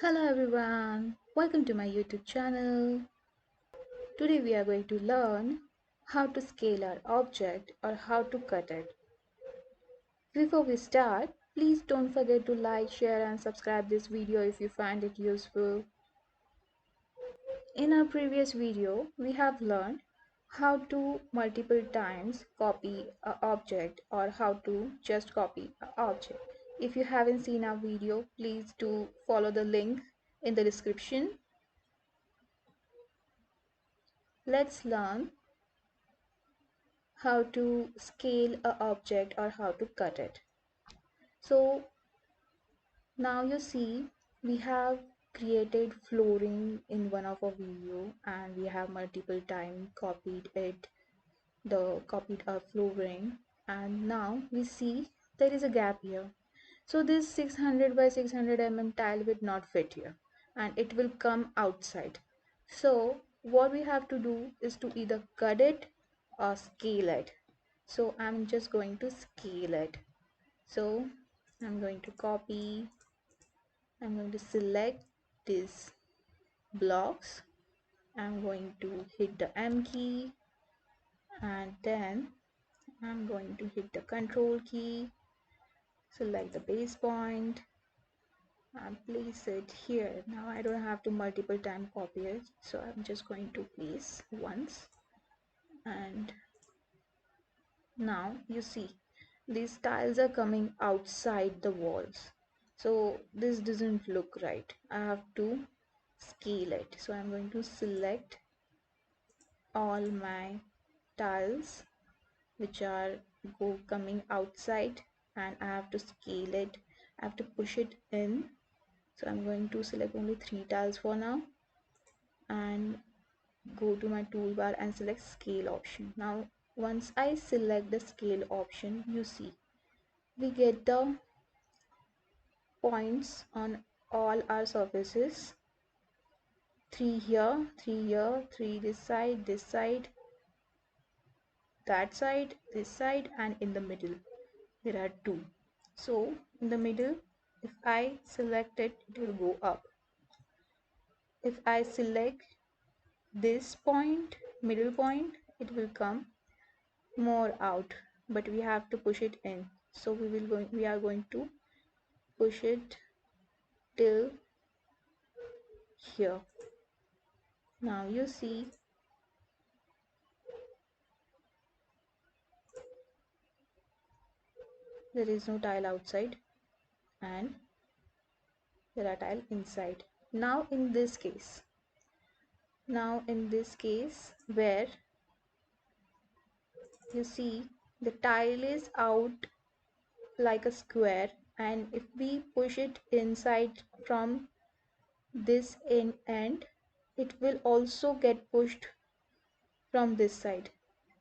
Hello everyone, welcome to my YouTube channel. Today we are going to learn how to scale our object or how to cut it. Before we start, please don't forget to like, share and subscribe this video if you find it useful. In our previous video, we have learned how to multiple times copy an object or how to just copy an object. If you haven't seen our video, please do follow the link in the description. Let's learn how to scale a object or how to cut it. So now you see we have created flooring in one of our video and we have multiple time copied our flooring, and now we see there is a gap here. So this 600 by 600 tile will not fit here and it will come outside. So what we have to do is to either cut it or scale it. So I'm just going to scale it. So I'm going to copy, I'm going to select these blocks, I'm going to hit the M key and then I'm going to hit the control key, select the base point and place it here. Now I don't have to multiple time copy it, so I'm just going to place once, and now you see these tiles are coming outside the walls, so this doesn't look right. I have to scale it, so I'm going to select all my tiles which are coming outside and I have to scale it. I have to push it in, so I'm going to select only 3 tiles for now and go to my toolbar and select scale option. Now once I select the scale option, you see we get the points on all our surfaces, 3 here, 3 here, 3 this side, that side, this side, and in the middle there are 2. So in the middle, if I select it, it will go up. If I select this point, middle point, it will come more out, but we have to push it in. So we are going to push it till here. Now you see there is no tile outside and there are tile inside. Now in this case where you see the tile is out like a square, and if we push it inside from this end, it will also get pushed from this side,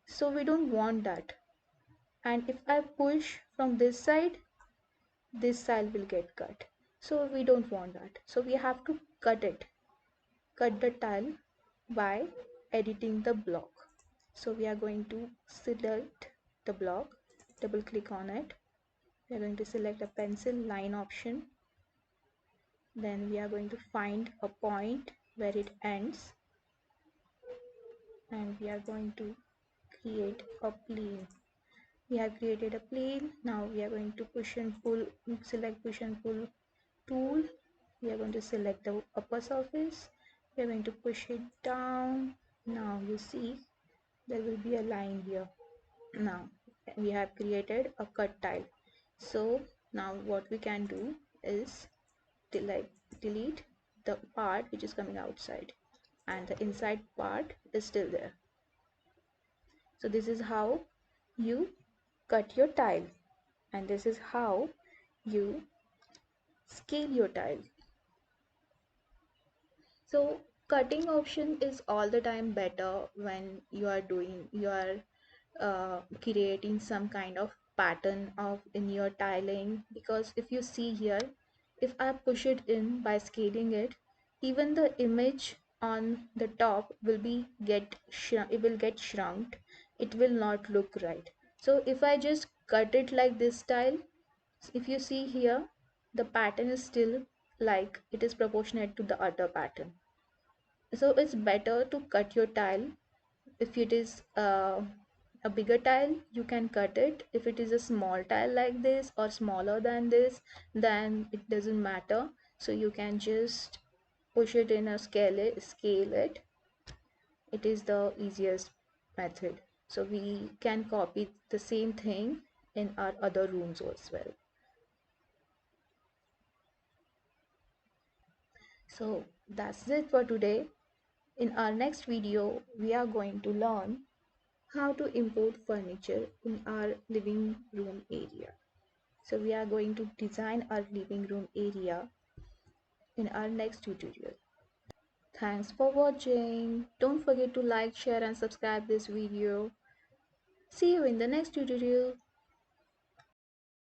so we don't want that. And if I push from this side, this side will get cut, so we don't want that. So we have to cut the tile by editing the block. So we are going to select the block, double click on it, we are going to select a pencil line option, then we are going to find a point where it ends and we are going to create a plane. We have created a plane. Now we are going to push and pull, select push and pull tool. We are going to select the upper surface, we are going to push it down. Now you see there will be a line here. Now we have created a cut tile. So now what we can do is delete the part which is coming outside and the inside part is still there. So this is how you cut your tile and this is how you scale your tile. So cutting option is all the time better when you are creating some kind of pattern of in your tiling, because if you see here, if I push it in by scaling it, even the image on the top will it will get shrunk, it will not look right. So if I just cut it like this style, if you see here, the pattern is still like it is proportionate to the other pattern. So it's better to cut your tile. If it is a bigger tile, you can cut it. If it is a small tile like this or smaller than this, then it doesn't matter. So you can just push it in a scale it. It is the easiest method. So we can copy the same thing in our other rooms as well. So that's it for today. In our next video, we are going to learn how to import furniture in our living room area. So we are going to design our living room area in our next tutorial. Thanks for watching. Don't forget to like, share and subscribe this video. See you in the next tutorial.